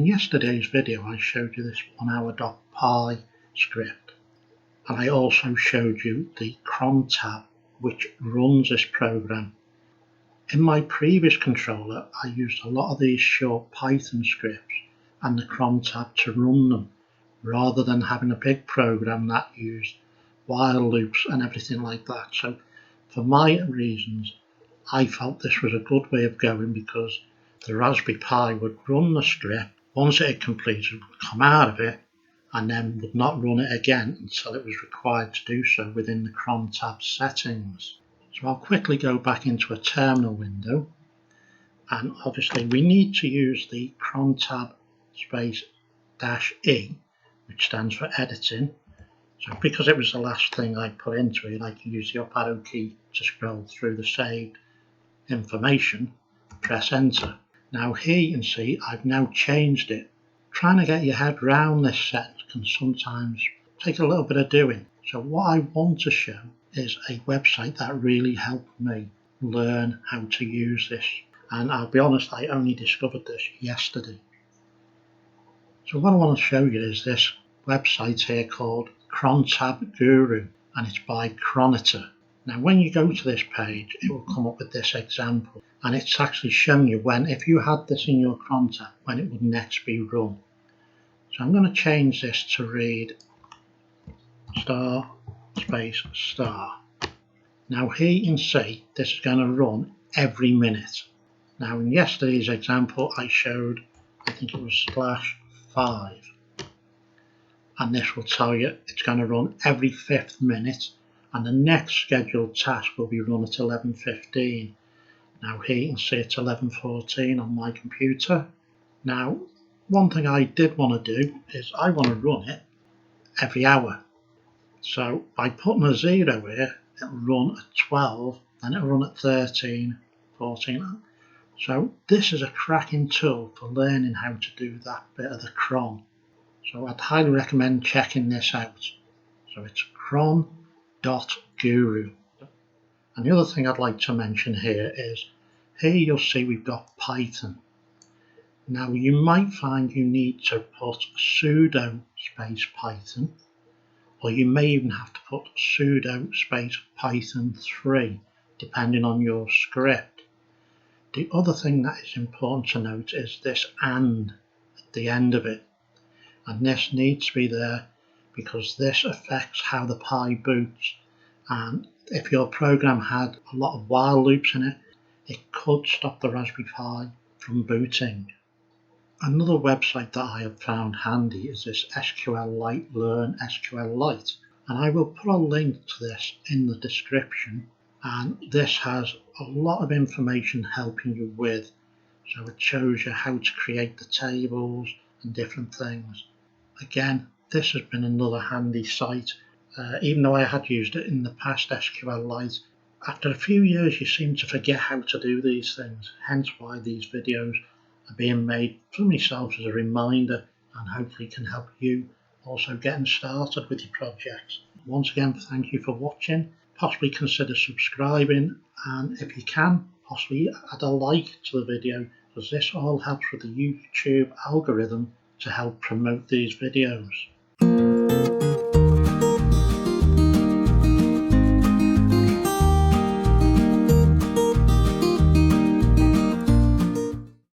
in yesterday's video I showed you this 1hour.py script, and I also showed you the Crontab which runs this program. In my previous controller I used a lot of these short Python scripts and the Crontab to run them, rather than having a big program that used while loops and everything like that. So for my reasons I felt this was a good way of going, because the Raspberry Pi would run the script. Once it had completed, it would come out of it and then would not run it again until it was required to do so within the Crontab settings. So I'll quickly go back into a terminal window, and obviously we need to use the Crontab space -E, which stands for editing. So because it was the last thing I put into it, I can use the up arrow key to scroll through the saved information, press enter. Now here you can see I've now changed it. Trying to get your head round this setting can sometimes take a little bit of doing. So what I want to show is a website that really helped me learn how to use this, and I'll be honest, I only discovered this yesterday. So what I want to show you is this website here called Crontab Guru, and it's by Crontab. Now when you go to this page it will come up with this example, and it's actually showing you when, if you had this in your Crontab, when it would next be run. So I'm going to change this to read star space star. Now here you can see this is going to run every minute. Now in yesterday's example I showed, I think it was /5, and this will tell you it's going to run every 5th minute, and the next scheduled task will be run at 11:15. Now here you can see it's 11:14 on my computer. Now one thing I did want to do is I want to run it every hour. So by putting a 0 here, it'll run at 12, then it'll run at 13, 14. So this is a cracking tool for learning how to do that bit of the cron. So I'd highly recommend checking this out. So it's cron.guru. And the other thing I'd like to mention here is, here you'll see we've got Python. Now you might find you need to put sudo space Python, or you may even have to put sudo space Python 3, depending on your script. The other thing that is important to note is this AND at the end of it. And this needs to be there because this affects how the Pi boots, and if your program had a lot of while loops in it, it could stop the Raspberry Pi from booting. Another website that I have found handy is this Sqlite Learn Sqlite, and I will put a link to this in the description, and this has a lot of information helping you with, so it shows you how to create the tables and different things. Again, this has been another handy site. Even though I had used it in the past, Sqlite, after a few years you seem to forget how to do these things, hence why these videos are being made for myself as a reminder, and hopefully can help you also getting started with your projects. Once again, thank you for watching. Possibly consider subscribing, and if you can, possibly add a like to the video, because this all helps with the YouTube algorithm to help promote these videos.